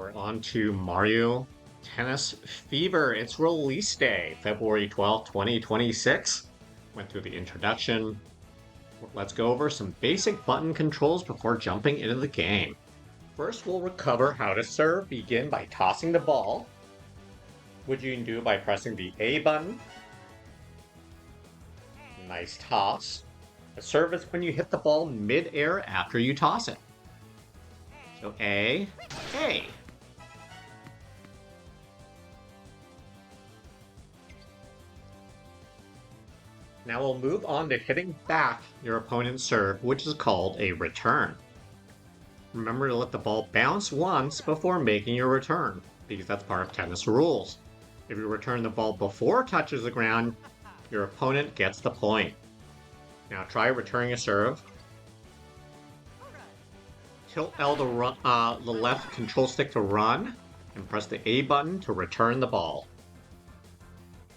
We're on to Mario Tennis Fever. It's release day, February 12th, 2026. Went through the introduction. Let's go over some basic button controls before jumping into the game. First, we'll recover how to serve. Begin by tossing the ball, which you can do by pressing the A button. Nice toss. A serve is when you hit the ball mid-air after you toss it. So A, A. Now we'll move on to hitting back your opponent's serve, which is called a return. Remember to let the ball bounce once before making your return, because that's part of tennis rules. If you return the ball before it touches the ground, your opponent gets the point. Now try returning a serve. Tilt L the left control stick to run, and press the A button to return the ball.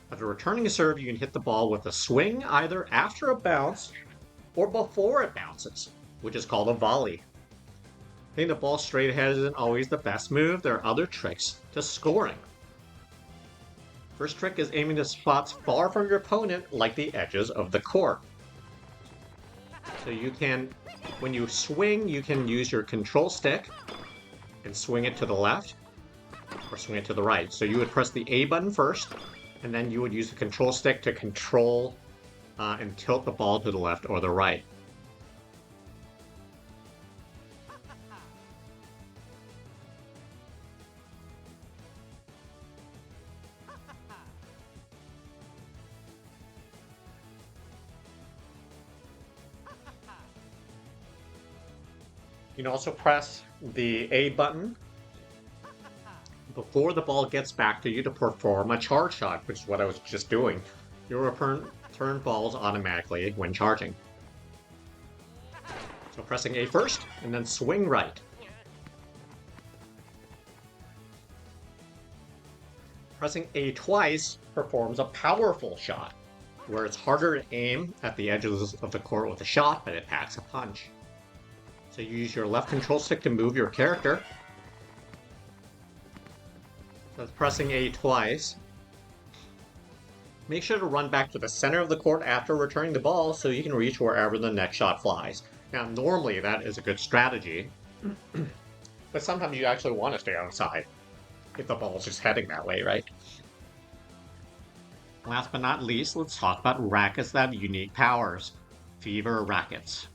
After returning a serve, you can hit the ball with a swing either after a bounce or before it bounces, which is called a volley. Hitting the ball straight ahead isn't always the best move. There are other tricks to scoring. First trick is aiming to spots far from your opponent, like the edges of the court. So you can, when you swing, you can use your control stick and swing it to the left or swing it to the right. So you would press the A button first, and then you would use the control stick to control and tilt the ball to the left or the right. You can also press the A button before the ball gets back to you to perform a charge shot, which is what I was just doing. You'll return balls automatically when charging. So pressing A first, and then swing right. Pressing A twice performs a powerful shot, where it's harder to aim at the edges of the court with a shot, but it packs a punch. So you use your left control stick to move your character. So that's pressing A twice. Make sure to run back to the center of the court after returning the ball so you can reach wherever the next shot flies. Now, normally that is a good strategy, but sometimes you actually want to stay outside if the ball's just heading that way, right? Last but not least, let's talk about rackets that have unique powers. Fever rackets.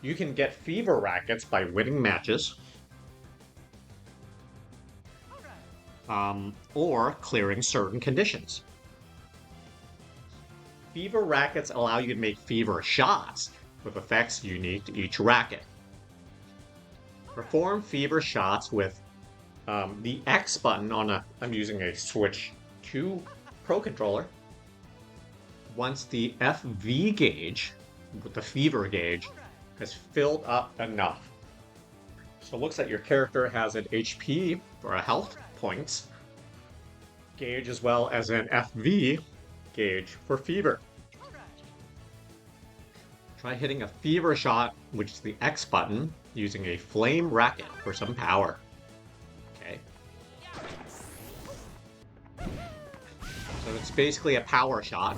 You can get fever rackets by winning matches, or clearing certain conditions. Fever rackets allow you to make fever shots with effects unique to each racket. Perform fever shots with the X button on I'm using a Switch 2 Pro controller. Once the FV gauge, with the fever gauge, has filled up enough. So it looks like your character has an HP, or a health points gauge, as well as an FV gauge for fever. Try hitting a fever shot, which is the X button, using a flame racket for some power. Okay. So it's basically a power shot.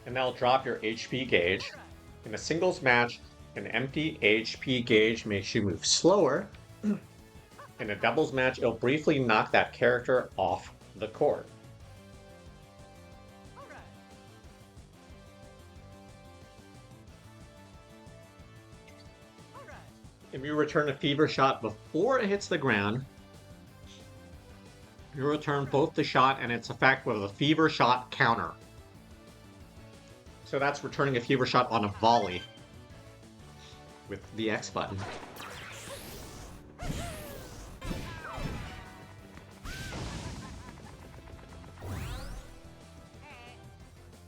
And that'll drop your HP gauge. In a singles match, an empty HP gauge makes you move slower. In a doubles match, it'll briefly knock that character off the court. If you return a fever shot before it hits the ground, you return both the shot and its effect with a fever shot counter. So that's returning a fever shot on a volley with the X button.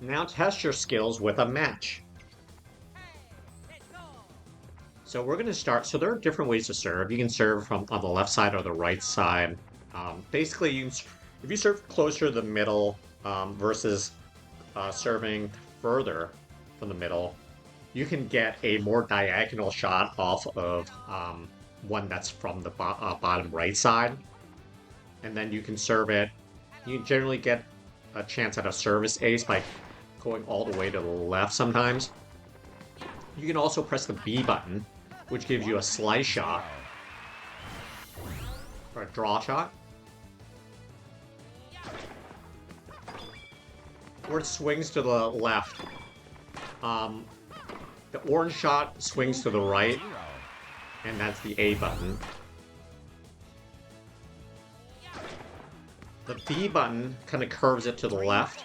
Now test your skills with a match. So we're going to start, so there are different ways to serve. You can serve from on the left side or the right side. Basically, if you serve closer to the middle versus serving further from the middle, you can get a more diagonal shot off of one that's from the bottom right side, and then you can serve it. You generally get a chance at a service ace by going all the way to the left sometimes. You can also press the B button, which gives you a slice shot or a draw shot, or it swings to the left. The orange shot swings to the right, and that's the A button. The B button kind of curves it to the left,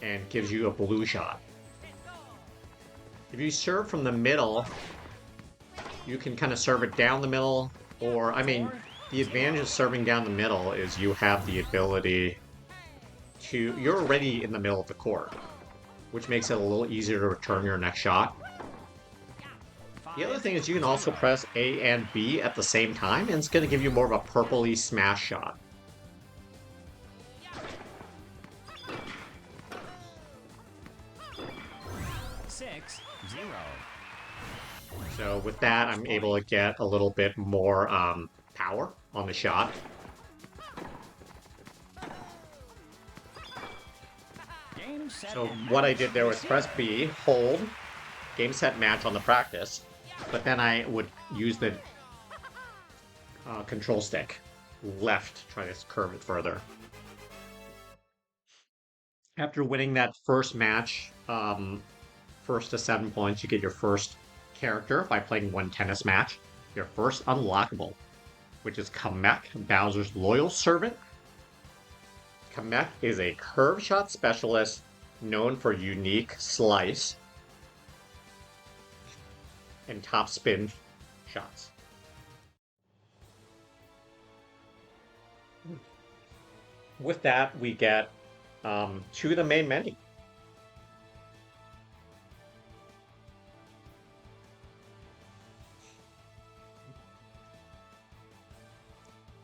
and gives you a blue shot. If you serve from the middle, you can kind of serve it down the middle, or, I mean, the advantage of serving down the middle is you have the ability to, you're already in the middle of the court, which makes it a little easier to return your next shot. The other thing is you can also press A and B at the same time, and it's going to give you more of a purpley smash shot. So with that, I'm able to get a little bit more power on the shot. So what I did there was press B, hold, game, set, match on the practice, but then I would use the control stick left, try to curve it further. After winning that first match, first to 7 points, you get your first character by playing one tennis match. Your first unlockable, which is Kamek, Bowser's loyal servant. Kamek is a curve shot specialist known for unique slice and top spin shots. With that, we get to the main menu.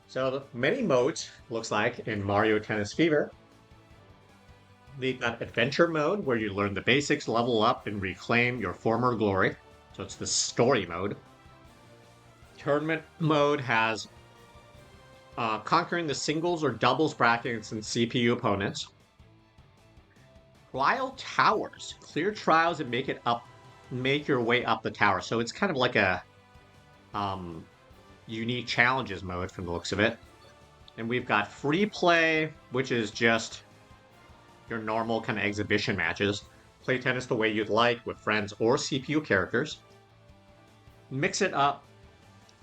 So the many modes, looks like, in Mario Tennis Fever. We've got Adventure Mode, where you learn the basics, level up, and reclaim your former glory. So it's the story mode. Tournament Mode has conquering the singles or doubles brackets and CPU opponents. Trial Towers. Clear trials and make your way up the tower. So it's kind of like a unique challenges mode from the looks of it. And we've got free play, which is just your normal kind of exhibition matches. Play tennis the way you'd like with friends or CPU characters. Mix it up.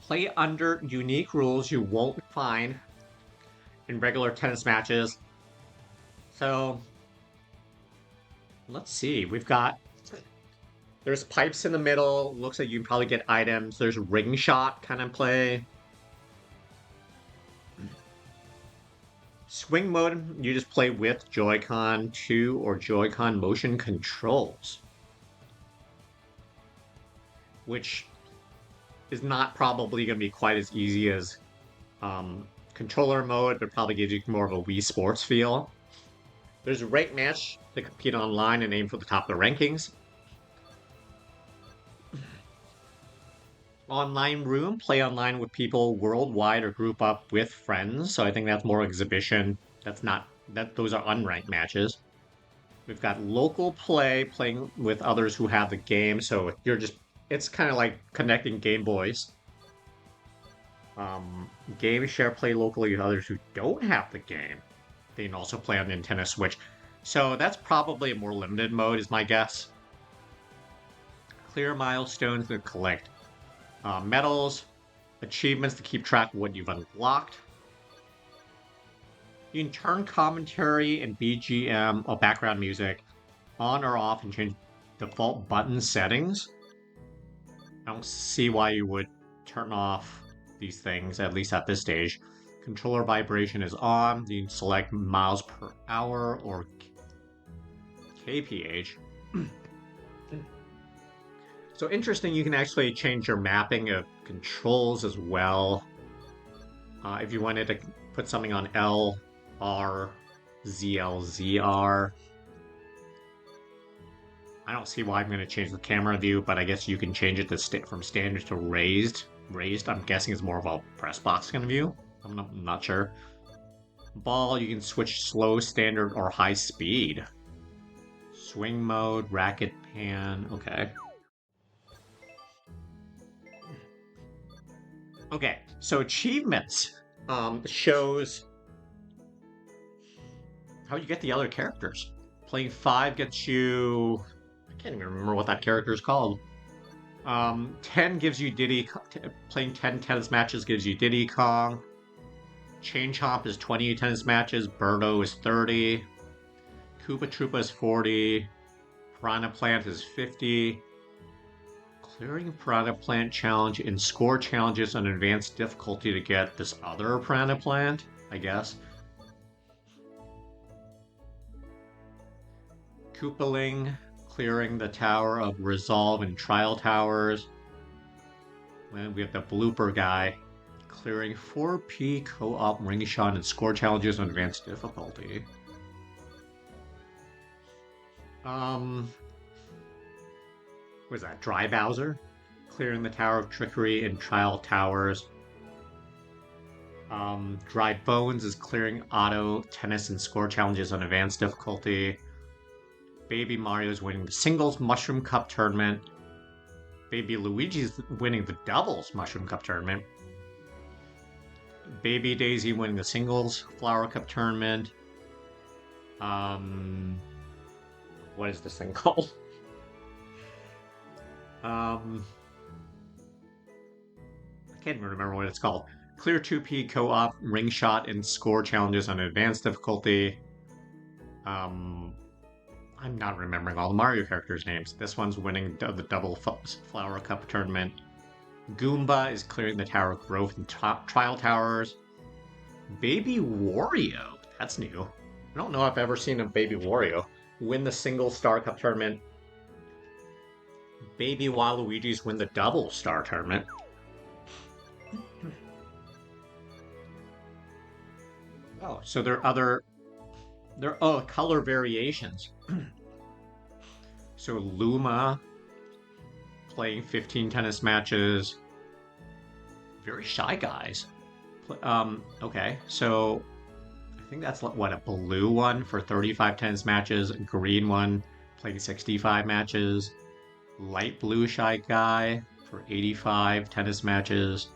Play under unique rules you won't find in regular tennis matches. So let's see. There's pipes in the middle. Looks like you can probably get items. There's Ringshot kind of play. Swing mode, you just play with Joy-Con 2 or Joy-Con motion controls, which is not probably going to be quite as easy as controller mode, but probably gives you more of a Wii Sports feel. There's a rank match to compete online and aim for the top of the rankings. Online room, play online with people worldwide or group up with friends. So I think that's more exhibition. Those are unranked matches. We've got local play, playing with others who have the game. So it's kind of like connecting Game Boys. Game share, play locally with others who don't have the game. They can also play on Nintendo Switch. So that's probably a more limited mode, is my guess. Clear milestones to collect medals, achievements to keep track of what you've unlocked. You can turn commentary and BGM or background music on or off and change default button settings. I don't see why you would turn off these things, at least at this stage. Controller vibration is on. You can select miles per hour or kph. So interesting, you can actually change your mapping of controls as well. If you wanted to put something on L, R, ZL, ZR. I don't see why I'm going to change the camera view, but I guess you can change it to from standard to raised. Raised, I'm guessing, is more of a press box kind of view. I'm not sure. Ball, you can switch slow, standard, or high speed. Swing mode, racket, pan. Okay. Okay, so achievements shows how you get the other characters. Playing 5 gets you... I can't even remember what that character is called. 10 gives you Diddy... Playing 10 tennis matches gives you Diddy Kong. Chain Chomp is 20 tennis matches. Birdo is 30. Koopa Troopa is 40. Piranha Plant is 50. Clearing Piranha Plant challenge and score challenges on advanced difficulty to get this other Piranha Plant, I guess. Koopaling, clearing the Tower of Resolve and Trial Towers. Then we have the Blooper guy, clearing 4P co-op Ringshot and score challenges on advanced difficulty. What is that? Dry Bowser? Clearing the Tower of Trickery and Trial Towers. Dry Bones is clearing auto, tennis, and score challenges on advanced difficulty. Baby Mario is winning the singles Mushroom Cup tournament. Baby Luigi is winning the doubles Mushroom Cup tournament. Baby Daisy winning the singles Flower Cup tournament. What is this thing called? I can't even remember what it's called. Clear 2P co-op, Ringshot, and score challenges on advanced difficulty. I'm not remembering all the Mario characters' names. This one's winning the double Flower Cup tournament. Goomba is clearing the Tower of Growth and Trial Towers. Baby Wario, that's new. I don't know if I've ever seen a Baby Wario win the single Star Cup tournament. Baby Waluigi's win the double Star tournament. Oh, so there are color variations. So Luma playing 15 tennis matches. Very shy guys. Okay, so I think that's what, a blue one for 35 tennis matches, a green one playing 65 matches, light blue shy guy for 85 tennis matches.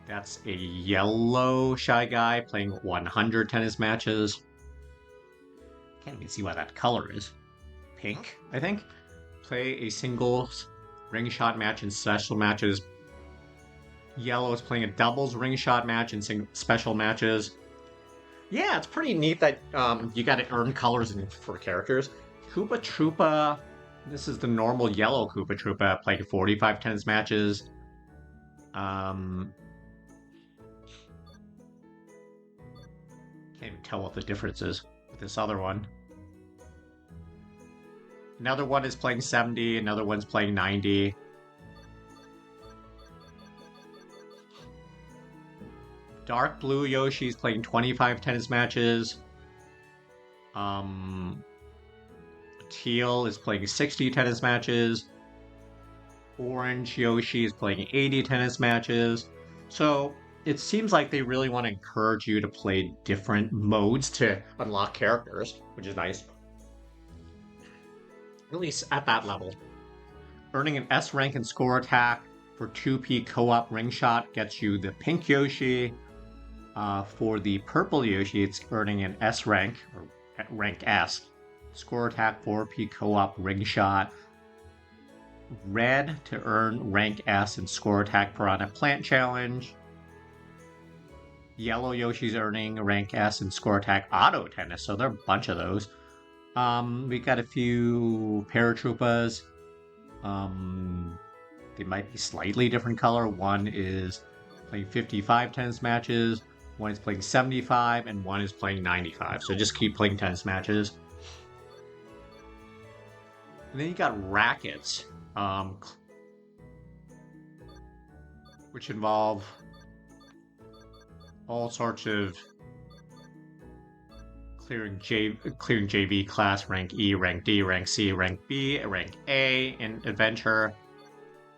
That's a yellow shy guy playing 100 tennis matches. Can't even see what that color is. Pink, I think. Play a singles ring shot match and special matches. Yellow is playing a doubles ring shot match and special matches. Yeah, it's pretty neat that you got to earn colors for characters. Koopa Troopa. This is the normal yellow Koopa Troopa playing 45 tennis matches. Can't even tell what the difference is with this other one. Another one is playing 70, another one's playing 90. Dark blue Yoshi is playing 25 tennis matches. Teal is playing 60 tennis matches. Orange Yoshi is playing 80 tennis matches. So it seems like they really want to encourage you to play different modes to unlock characters, which is nice. At least at that level. Earning an S rank in score attack for 2P co-op ring shot gets you the pink Yoshi. For the purple Yoshi, it's earning an S rank, or rank S. Score attack 4P co-op ring shot. Red to earn rank S and score attack Piranha Plant Challenge. Yellow Yoshi's earning rank S and score attack auto tennis, so there are a bunch of those. We got a few paratroopas. They might be slightly different color. One is playing 55 tennis matches, one is playing 75, and one is playing 95. So just keep playing tennis matches. And then you got Rackets, which involve all sorts of clearing JV class, rank E, rank D, rank C, rank B, rank A in adventure.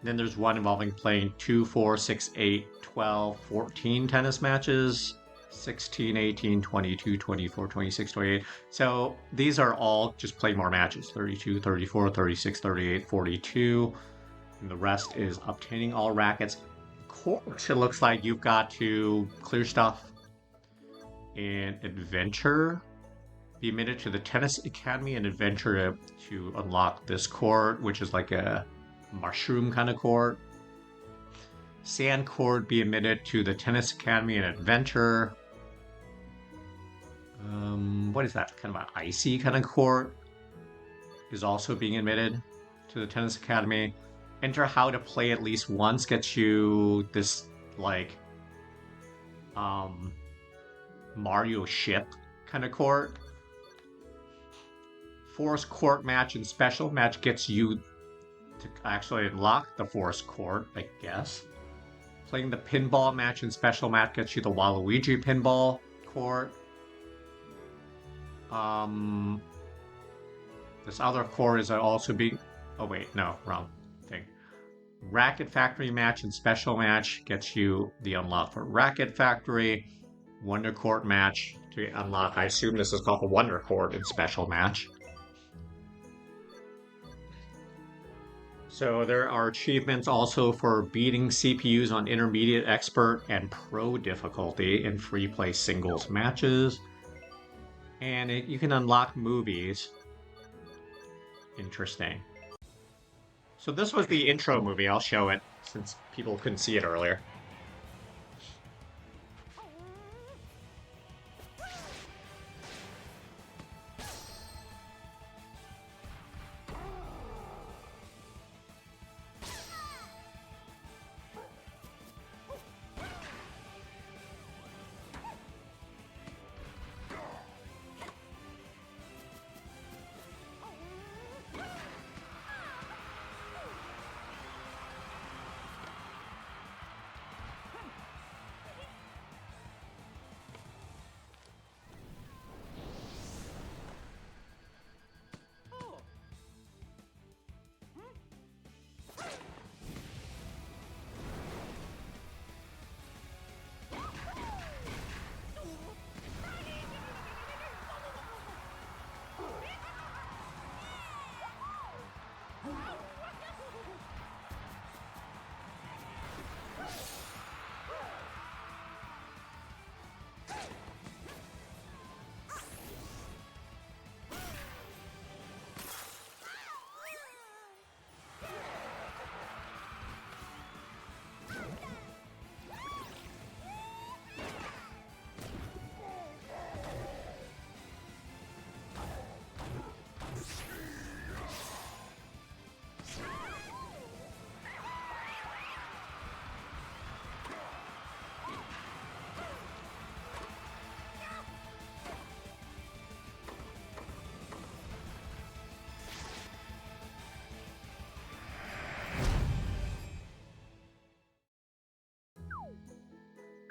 Then there's one involving playing 2, 4, 6, 8, 12, 14 tennis matches, 16, 18, 22, 24, 26, 28. So these are all just play more matches, 32, 34, 36, 38, 42. And the rest is obtaining all rackets. Of course, it looks like you've got to clear stuff in adventure. Be admitted to the Tennis Academy and adventure to unlock this court, which is like a mushroom kind of court. Sand court, be admitted to the Tennis Academy and adventure. What is that? Kind of an icy kind of court is also being admitted to the Tennis Academy. Enter how to play at least once gets you this like Mario ship kind of court. Forest court match and special match gets you to actually unlock the forest court, I guess. Playing the pinball match and special match gets you the Waluigi pinball court. This other court is also being... Oh wait, no, wrong thing. Racket Factory match and special match gets you the unlock for Racket Factory. Wonder Court match to unlock. I assume this is called the Wonder Court and special match. So there are achievements also for beating CPUs on intermediate, expert, and pro difficulty in free play singles matches. And you can unlock movies. Interesting. So this was the intro movie. I'll show it since people couldn't see it earlier.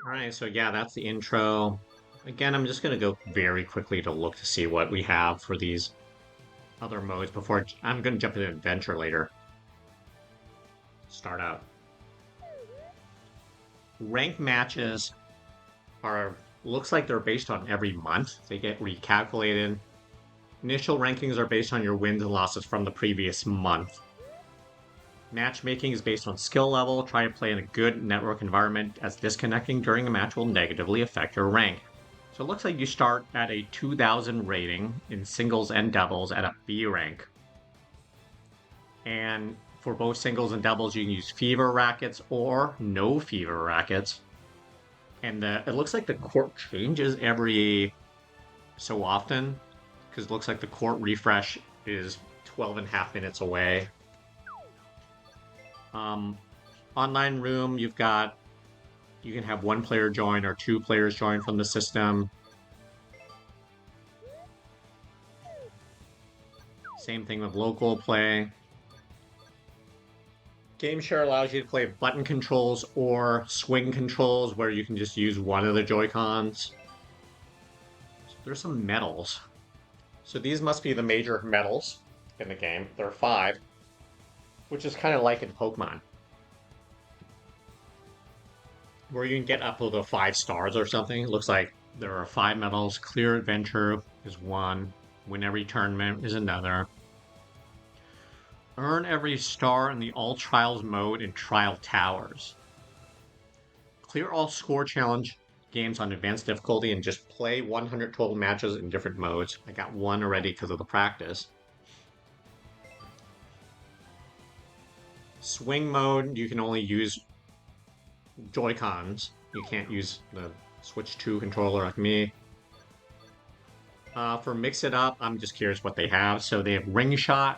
Alright, so yeah, that's the intro. Again, I'm just going to go very quickly to look to see what we have for these other modes before I'm going to jump into adventure later. Start out. Ranked matches looks like they're based on every month. They get recalculated. Initial rankings are based on your wins and losses from the previous month. Matchmaking is based on skill level. Try and play in a good network environment, as disconnecting during a match will negatively affect your rank. So it looks like you start at a 2000 rating in singles and doubles at a B rank. And for both singles and doubles, you can use fever rackets or no fever rackets. And it looks like the court changes every so often, because it looks like the court refresh is 12.5 minutes away. Online room, you can have one player join or two players join from the system. Same thing with local play. Game share allows you to play button controls or swing controls, where you can just use one of the Joy-Cons. There's some medals. So these must be the major medals in the game. There are 5, which is kind of like in Pokemon, where you can get up to the 5 stars or something. It looks like there are 5 medals. Clear Adventure is 1. Win every tournament is another. Earn every star in the All Trials mode in Trial Towers. Clear all score challenge games on advanced difficulty and just play 100 total matches in different modes. I got 1 already because of the practice. Swing mode, you can only use Joy-Cons. You can't use the Switch 2 controller like me. For Mix It Up, I'm just curious what they have. So they have Ringshot.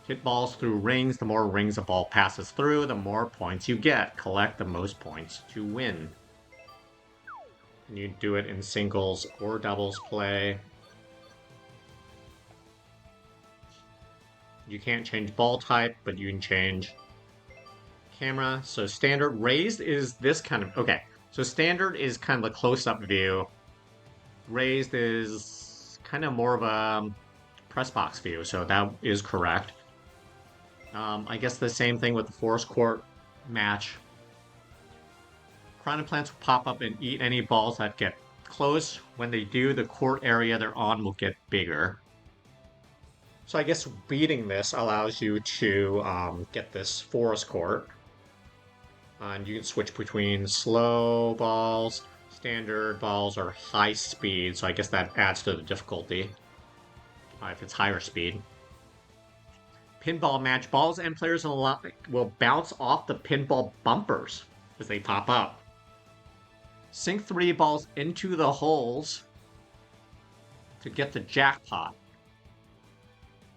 Hit balls through rings. The more rings a ball passes through, the more points you get. Collect the most points to win. And you do it in singles or doubles play. You can't change ball type, but you can change camera. So standard raised is this kind of... Okay, so standard is kind of the close-up view. Raised is kind of more of a press box view, so that is correct. I guess the same thing with the Forest Court match. Piranha plants will pop up and eat any balls that get close. When they do, the court area they're on will get bigger. So I guess beating this allows you to get this Forest Court. And you can switch between slow balls, standard balls, or high speed. So I guess that adds to the difficulty if it's higher speed. Pinball match. Balls and players will bounce off the pinball bumpers as they pop up. Sink 3 balls into the holes to get the jackpot.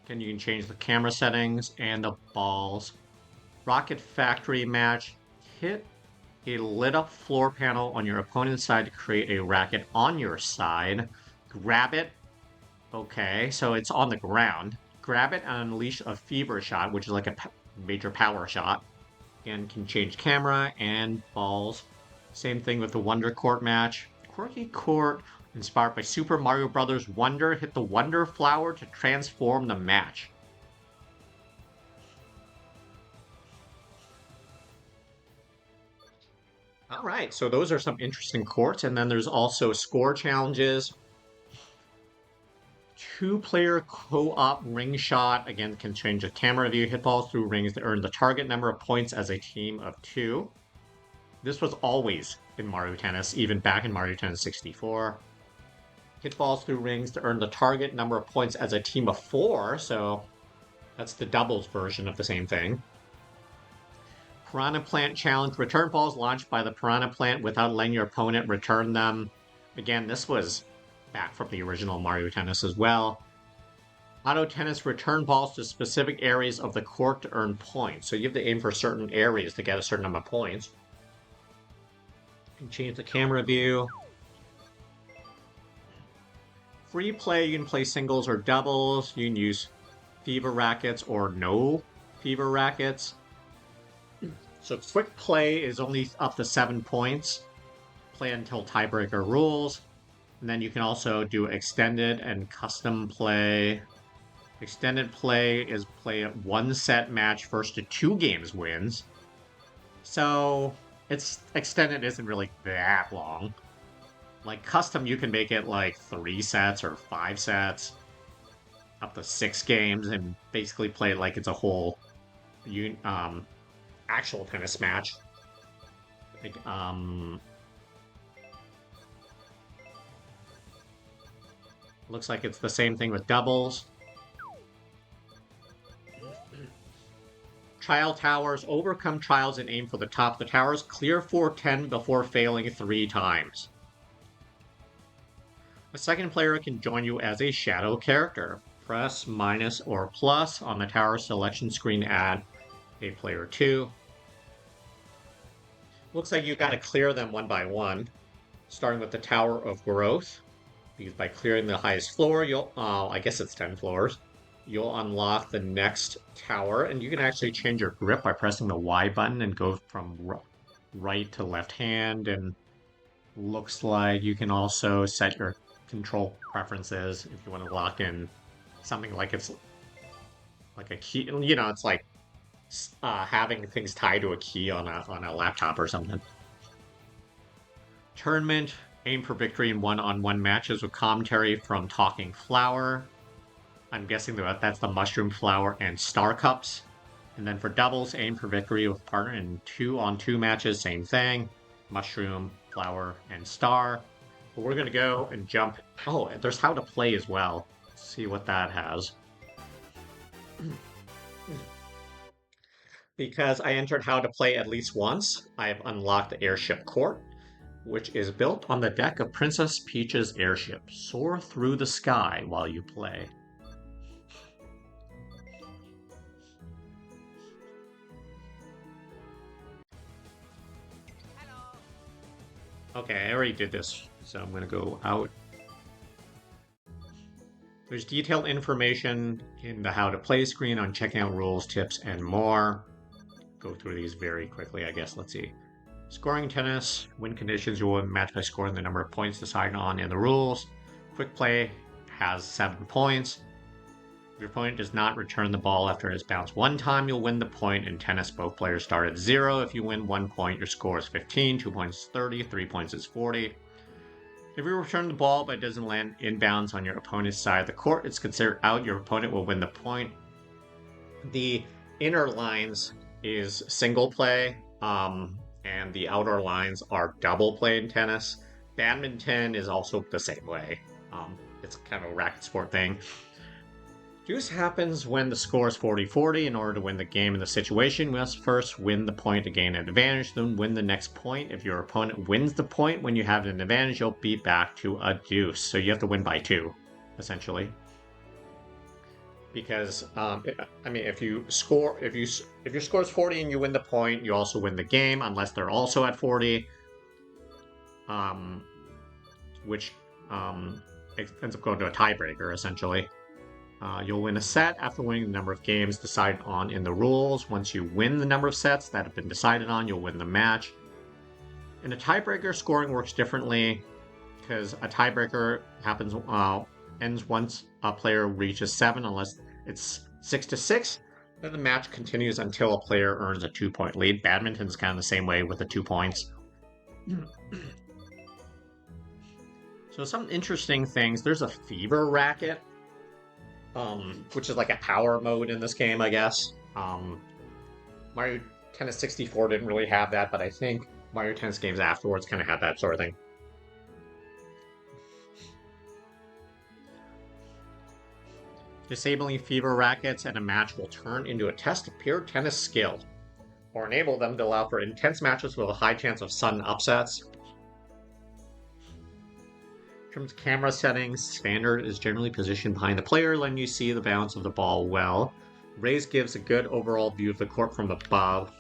Again, you can change the camera settings and the balls. Rocket Factory match. Hit a lit up floor panel on your opponent's side to create a racket on your side. Grab it. Okay, so it's on the ground. Grab it and unleash a fever shot, which is like a major power shot. Again, can change camera and balls. Same thing with the Wonder Court match. Quirky Court, inspired by Super Mario Bros. Wonder. Hit the Wonder Flower to transform the match. All right, so those are some interesting courts. And then there's also score challenges. 2-player co-op ring shot. Again, can change the camera view. Hit balls through rings to earn the target number of points as a team of 2. This was always in Mario Tennis, even back in Mario Tennis 64. Hit balls through rings to earn the target number of points as a team of 4. So that's the doubles version of the same thing. Piranha Plant Challenge. Return balls launched by the Piranha Plant without letting your opponent return them. Again, this was back from the original Mario Tennis as well. Auto Tennis. Return balls to specific areas of the court to earn points. So you have to aim for certain areas to get a certain number of points. You can change the camera view. Free play. You can play singles or doubles. You can use Fever Rackets or no Fever Rackets. So quick play is only up to 7 points. Play until tiebreaker rules. And then you can also do extended and custom play. Extended play is play a 1-set match, first to 2 games wins. So it's extended isn't really that long. Like custom, you can make it like 3 sets or 5 sets, up to 6 games, and basically play it like it's a whole actual tennis match. Like, looks like it's the same thing with doubles. Trial towers. Overcome trials and aim for the top of the towers. Clear 410 before failing 3 times. A second player can join you as a shadow character. Press minus or plus on the tower selection screen to add a player 2. Looks like you got to clear them one by one, starting with the Tower of Growth. Because by clearing the highest floor, you'll, I guess it's 10 floors, you'll unlock the next tower. And you can actually change your grip by pressing the Y button and go from right to left hand. And looks like you can also set your control preferences if you want to lock in something like it's like a key. It's like having things tied to a key on a laptop or something. Tournament, aim for victory in one-on-one matches with commentary from Talking Flower. I'm guessing that's the Mushroom Flower and Star Cups. And then for doubles, aim for victory with partner in 2-on-2 matches, same thing. Mushroom, Flower, and Star. But we're going to go and jump. Oh, there's how to play as well. Let's see what that has. Because I entered how to play at least once, I have unlocked the Airship Court, which is built on the deck of Princess Peach's airship. Soar through the sky while you play. Okay, I already did this, so I'm going to go out. There's detailed information in the how to play screen on checking out rules, tips, and more. Go through these very quickly, I guess. Let's see. Scoring tennis. Win conditions, you will match by scoring the number of points decided on in the rules. Quick play has 7 points. If your opponent does not return the ball after it has bounced one time, you'll win the point. In tennis, both players start at 0. If you win 1 point, your score is 15, 2 points is 30, 3 points is 40. If you return the ball but it doesn't land inbounds on your opponent's side of the court, it's considered out. Your opponent will win the point. The inner lines is single play, and the outer lines are double play in tennis. Badminton is also the same way. It's kind of a racket sport thing. Deuce happens when the score is 40-40. In order to win the game in the situation, you must first win the point to gain an advantage, then win the next point. If your opponent wins the point when you have an advantage, you'll be back to a deuce. So you have to win by 2, essentially. Because if your score is 40 and you win the point, you also win the game, unless they're also at 40. Which ends up going to a tiebreaker, essentially. You'll win a set after winning the number of games decided on in the rules. Once you win the number of sets that have been decided on, you'll win the match. In a tiebreaker, scoring works differently because a tiebreaker ends once a player reaches 7, unless it's 6-6. Then the match continues until a player earns a 2-point lead. Badminton's kind of the same way with the 2 points. So some interesting things. There's a fever racket. Which is like a power mode in this game, I guess. Mario Tennis 64 didn't really have that, but I think Mario Tennis games afterwards kind of had that sort of thing. Disabling fever rackets at a match will turn into a test of pure tennis skill, or enable them to allow for intense matches with a high chance of sudden upsets. In terms of camera settings, standard is generally positioned behind the player, letting you see the bounce of the ball well. Raise gives a good overall view of the court from above.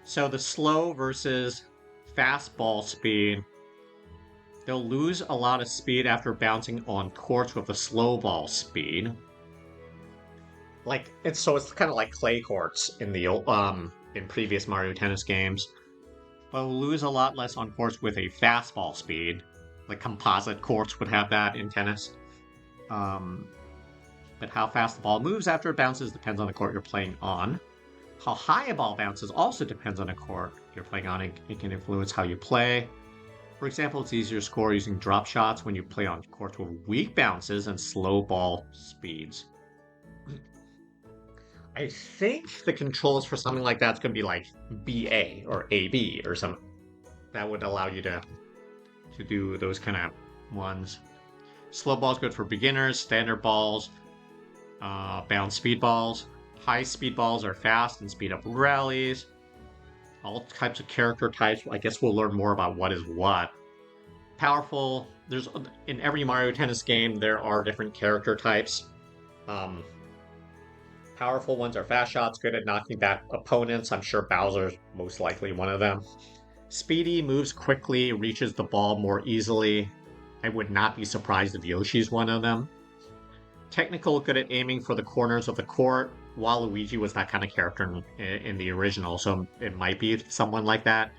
So the slow versus fast ball speed. They'll lose a lot of speed after bouncing on courts with a slow ball speed. It's kind of like clay courts in in previous Mario Tennis games. But will lose a lot less on courts with a fastball speed. Like composite courts would have that in tennis. But how fast the ball moves after it bounces depends on the court you're playing on. How high a ball bounces also depends on the court you're playing on. It can influence how you play. For example, it's easier to score using drop shots when you play on courts with weak bounces and slow ball speeds. I think the controls for something like that's going to be like BA or AB or something. That would allow you to do those kind of ones. Slow ball's good for beginners. Standard balls, bounce speed balls. High speed balls are fast and speed up rallies. All types of character types. I guess we'll learn more about what is what. Powerful. In every Mario Tennis game, there are different character types. Powerful ones are fast shots, good at knocking back opponents. I'm sure Bowser's most likely one of them. Speedy, moves quickly, reaches the ball more easily. I would not be surprised if Yoshi's one of them. Technical, good at aiming for the corners of the court. Waluigi was that kind of character in the original, so it might be someone like that.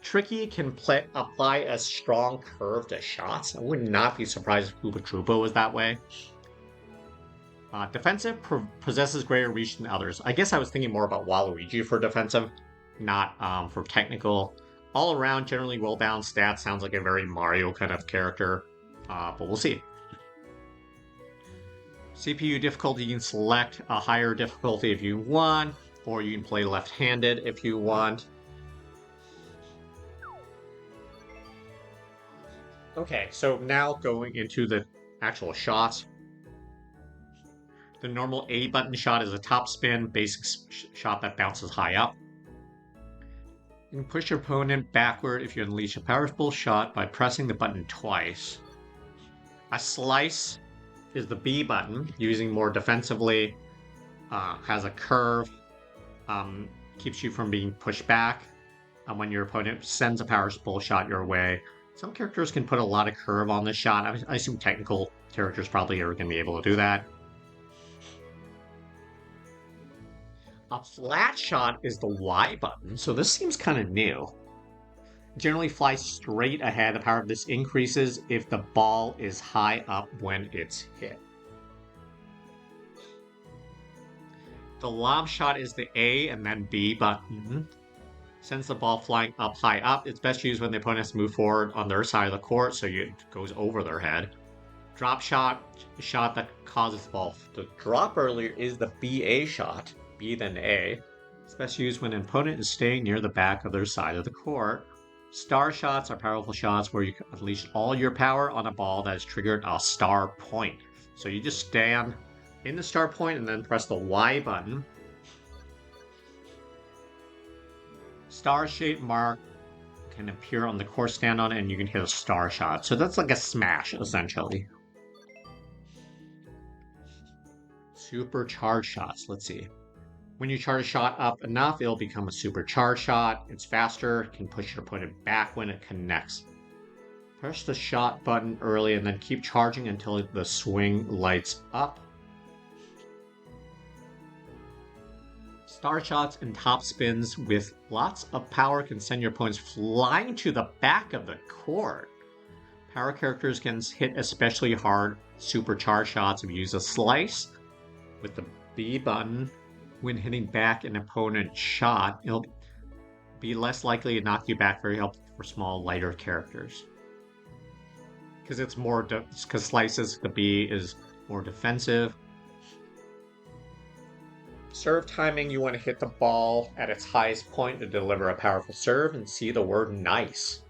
tricky can apply a strong curve to shots. I would not be surprised if Koopa Troopa was that way. Defensive possesses greater reach than others. I guess I was thinking more about Waluigi for defensive, not for technical. All around, generally well-balanced stats. Sounds like a very Mario kind of character, but we'll see. CPU difficulty, you can select a higher difficulty if you want, or you can play left-handed if you want. Okay, so now going into the actual shots. The normal A button shot is a top spin, basic shot that bounces high up. You can push your opponent backward if you unleash a powerful shot by pressing the button twice. A slice is the B button, using more defensively, has a curve, keeps you from being pushed back when your opponent sends a powerful shot your way. Some characters can put a lot of curve on this shot. I assume technical characters probably are going to be able to do that. A flat shot is the Y button, so this seems kind of new. Generally flies straight ahead. The power of this increases if the ball is high up when it's hit. The lob shot is the A and then B button. Sends the ball flying up high up. It's best used when the opponent has to move forward on their side of the court, so it goes over their head. Drop shot, a shot that causes the ball to drop earlier, is the BA shot. B then A. It's best used when an opponent is staying near the back of their side of the court. Star shots are powerful shots where you can unleash all your power on a ball that has triggered a star point. So you just stand in the star point and then press the Y button. Star-shaped mark can appear on the court, stand on it, and you can hit a star shot. So that's like a smash, essentially. Supercharged shots. Let's see. When you charge a shot up enough, it'll become a supercharged shot. It's faster, can push your opponent back when it connects. Press the shot button early and then keep charging until the swing lights up. Star shots and top spins with lots of power can send your opponents flying to the back of the court. Power characters can hit especially hard supercharged shots if you use a slice with the B button. When hitting back an opponent's shot, it'll be less likely to knock you back, very helpful for small, lighter characters. Because it's more, because slices, the B is more defensive. Serve timing, you want to hit the ball at its highest point to deliver a powerful serve and see the word nice.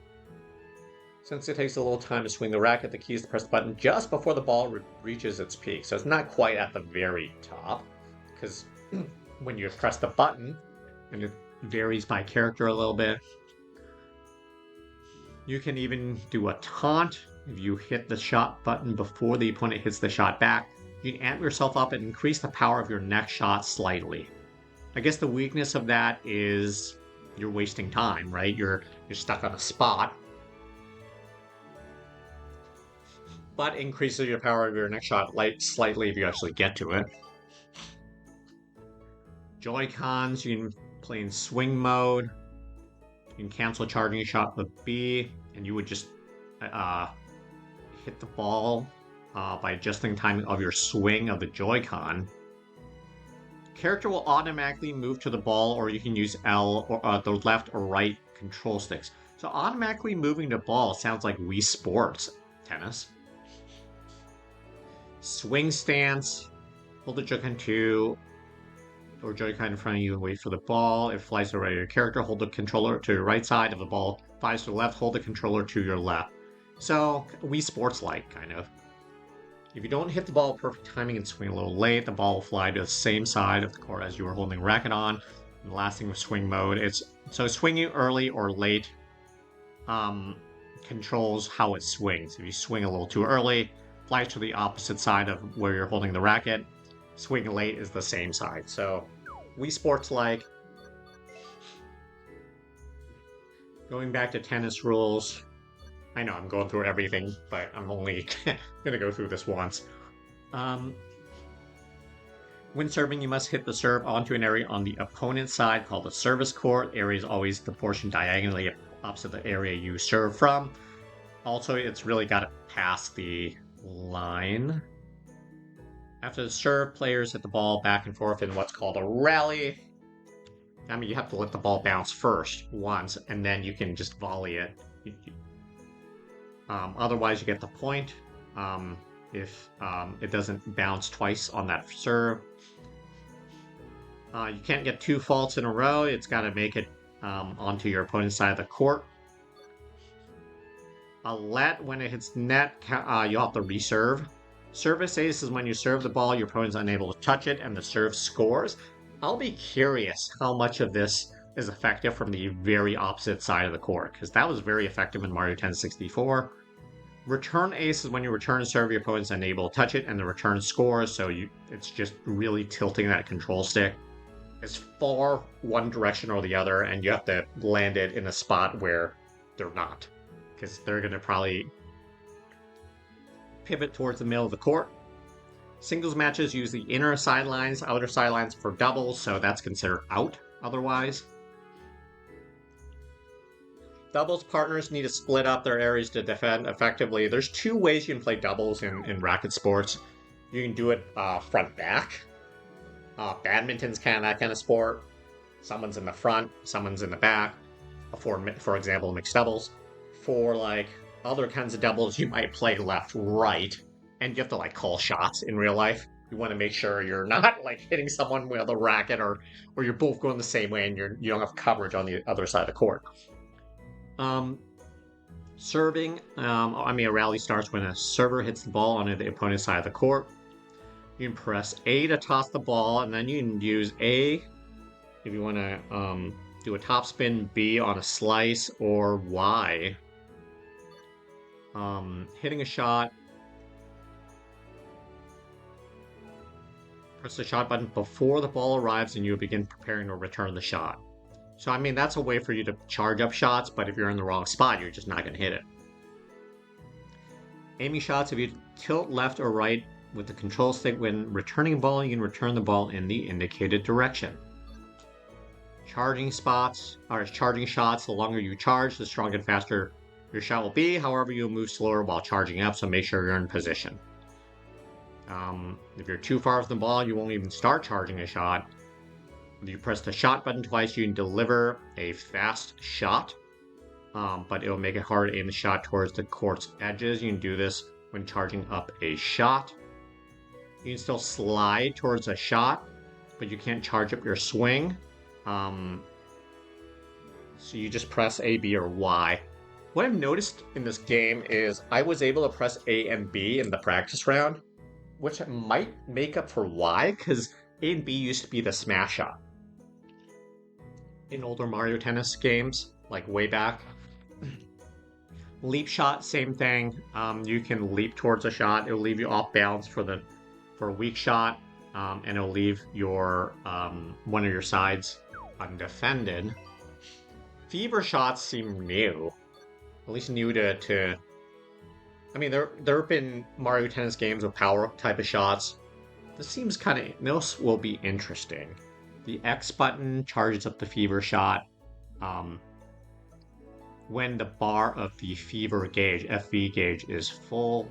Since it takes a little time to swing the racket, the key is to press the button just before the ball reaches its peak. So it's not quite at the very top, because when you press the button, and it varies by character a little bit. You can even do a taunt if you hit the shot button before the opponent hits the shot back. You can amp yourself up and increase the power of your next shot slightly. I guess the weakness of that is you're wasting time, right? You're stuck on a spot. But increases your power of your next shot slightly if you actually get to it. Joy-Cons, you can play in swing mode. You can cancel charging a shot with B, and you would just hit the ball by adjusting the timing of your swing of the Joy-Con. Character will automatically move to the ball, or you can use L or the left or right control sticks. So automatically moving the ball sounds like Wii Sports tennis. Swing stance, hold the Joy-Con 2 or Joy-Con in front of you and wait for the ball. If it flies to the right of your character, hold the controller to your right side. If the ball flies to the left, hold the controller to your left. So, Wii Sports-like, kind of. If you don't hit the ball with perfect timing and swing a little late, the ball will fly to the same side of the court as you were holding the racket on. And the last thing with swing mode, so swinging early or late controls how it swings. If you swing a little too early, flies to the opposite side of where you're holding the racket. Swing late is the same side. So, Wii Sports-like. Going back to tennis rules. I know I'm going through everything, but I'm only going to go through this once. When serving, you must hit the serve onto an area on the opponent's side called the service court. Area is always the portion diagonally up to the area you serve from. Also, it's really got to pass the line. After the serve, players hit the ball back and forth in what's called a rally. I mean, you have to let the ball bounce first once, and then you can just volley it. Otherwise, you get the point if it doesn't bounce twice on that serve. You can't get 2 faults in a row. It's got to make it onto your opponent's side of the court. A let, when it hits net, you'll have to reserve. Service ace is when you serve the ball, your opponent's unable to touch it, and the serve scores. I'll be curious how much of this is effective from the very opposite side of the court, because that was very effective in Mario Tennis 64. Return ace is when you return a serve, your opponent's unable to touch it, and the return scores, so it's just really tilting that control stick as far one direction or the other, and you have to land it in a spot where they're not, because they're going to probably pivot towards the middle of the court. Singles matches use the inner sidelines, outer sidelines for doubles, so that's considered out otherwise. Doubles partners need to split up their areas to defend effectively. There's 2 ways you can play doubles in racket sports. You can do it front-back. Badminton's kind of that kind of sport. Someone's in the front, someone's in the back. For example, mixed doubles. For like other kinds of doubles, you might play left-right, and you have to like call shots in real life. You want to make sure you're not like hitting someone with a racket, or you're both going the same way, and you don't have coverage on the other side of the court. Serving. A rally starts when a server hits the ball on the opponent's side of the court. You can press A to toss the ball, and then you can use A if you want to do a topspin, B on a slice, or Y. Hitting a shot. Press the shot button before the ball arrives, and you begin preparing to return the shot. So, I mean, that's a way for you to charge up shots, but if you're in the wrong spot, you're just not going to hit it. Aiming shots, if you tilt left or right with the control stick when returning a ball, you can return the ball in the indicated direction. Charging shots, the longer you charge, the stronger and faster your shot will be. However, you'll move slower while charging up, so make sure you're in position. If you're too far from the ball, you won't even start charging a shot. If you press the shot button twice, you can deliver a fast shot, but it'll make it hard to aim the shot towards the court's edges. You can do this when charging up a shot. You can still slide towards a shot, but you can't charge up your swing. So you just press A, B, or Y. What I've noticed in this game is I was able to press A and B in the practice round, which might make up for Y, because A and B used to be the smash shot in older Mario Tennis games, like way back. Leap shot, same thing. You can leap towards a shot. It'll leave you off balance for a weak shot, and it'll leave your one of your sides undefended. Fever shots seem new, at least new to. I mean, there have been Mario Tennis games with power type of shots. This will be interesting. The X button charges up the fever shot when the bar of the fever gauge, FV gauge, is full.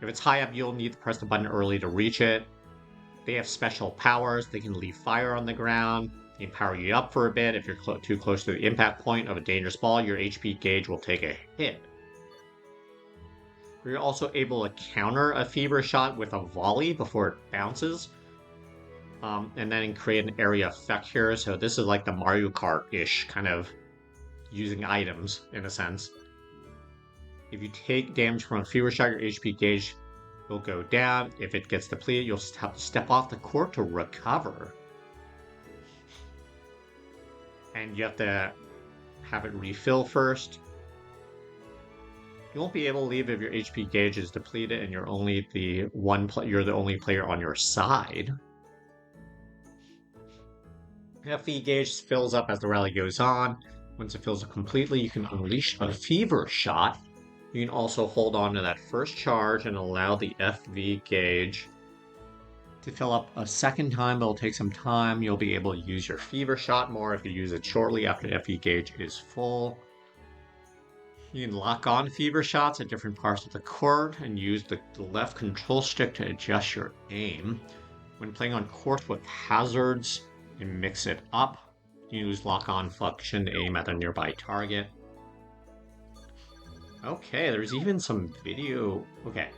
If it's high up, you'll need to press the button early to reach it. They have special powers. They can leave fire on the ground. They can power you up for a bit. If you're too close to the impact point of a dangerous ball, your HP gauge will take a hit. You're also able to counter a fever shot with a volley before it bounces. And then create an area effect here. So this is like the Mario Kart-ish kind of using items in a sense. If you take damage from a fever shot, your HP gauge will go down. If it gets depleted, you'll have to step off the court to recover. And you have to have it refill first. You won't be able to leave if your HP gauge is depleted and you're the only player on your side. FV gauge fills up as the rally goes on. Once it fills up completely, you can unleash a fever shot. You can also hold on to that first charge and allow the FV gauge to fill up a second time. It'll take some time. You'll be able to use your fever shot more if you use it shortly after the FV gauge is full. You can lock on fever shots at different parts of the court and use the left control stick to adjust your aim. When playing on courts with hazards, you mix it up. Use lock-on function to aim at a nearby target. Okay, there's even some video. Okay,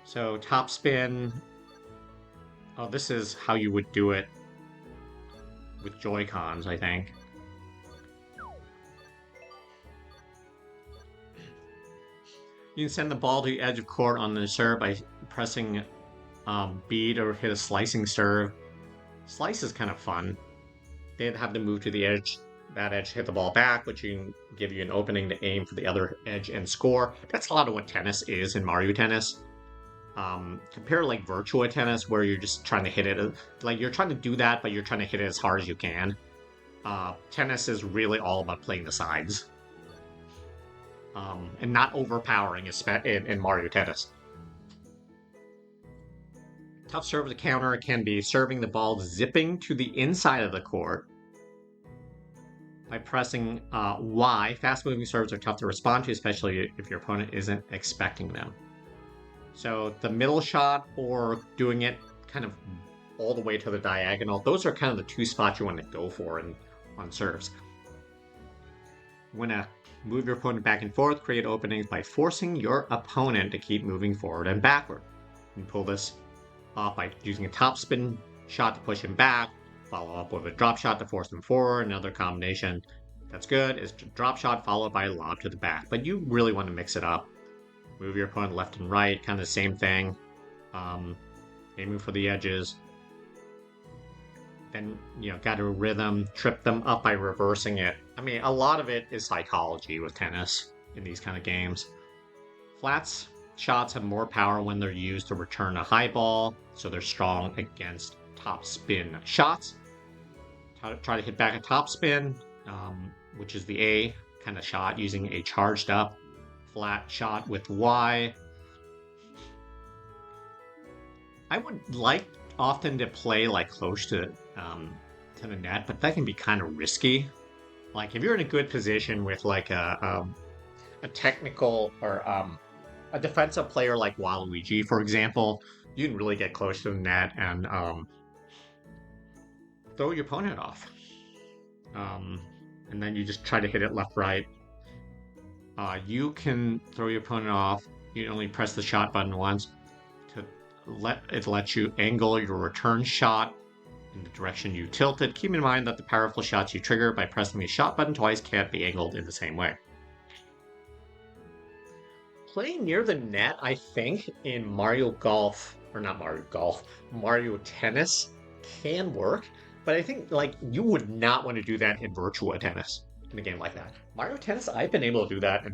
so top spin. Oh, this is how you would do it with Joy-Cons, I think. You can send the ball to the edge of court on the serve by pressing beat or hit a slicing serve. Slice is kind of fun. They'd have to move to the edge, that edge hit the ball back, which can give you an opening to aim for the other edge and score. That's a lot of what tennis is in Mario Tennis. Compare like Virtua Tennis, where you're just trying to hit it. Like you're trying to do that, but you're trying to hit it as hard as you can. Tennis is really all about playing the sides. And not overpowering in Mario Tennis. Tough serve to counter can be serving the ball zipping to the inside of the court by pressing Y. Fast-moving serves are tough to respond to, especially if your opponent isn't expecting them. So the middle shot or doing it kind of all the way to the diagonal, those are kind of the two spots you want to go for on serves. You want to move your opponent back and forth, create openings by forcing your opponent to keep moving forward and backward. You can pull this off by using a top spin shot to push him back, follow up with a drop shot to force him forward. Another combination that's good is a drop shot followed by a lob to the back. But you really want to mix it up. Move your opponent left and right, kind of the same thing. Aiming for the edges. Then, got a rhythm, trip them up by reversing it. I mean, a lot of it is psychology with tennis in these kind of games. Flats shots have more power when they're used to return a high ball, so they're strong against top spin shots. Try to hit back a top spin, which is the A kind of shot, using a charged up flat shot with Y. I would like often to play like close to the net, but that can be kind of risky. Like if you're in a good position with like a technical or a defensive player like Waluigi, for example, you can really get close to the net and throw your opponent off. And then you just try to hit it left, right. You can throw your opponent off. You only press the shot button once to let you angle your return shot in the direction you tilted. Keep in mind that the powerful shots you trigger by pressing the shot button twice can't be angled in the same way. Playing near the net, I think, in Mario Tennis can work, but I think like you would not want to do that in Virtua Tennis in a game like that. Mario Tennis, I've been able to do that,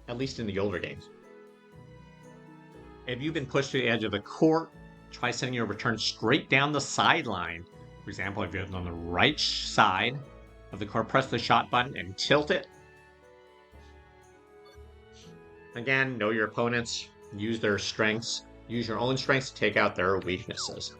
at least in the older games. If you've been pushed to the edge of the court, try sending your return straight down the sideline. For example, if you're on the right side of the court, press the shot button and tilt it. Again, know your opponents, use their strengths, use your own strengths to take out their weaknesses.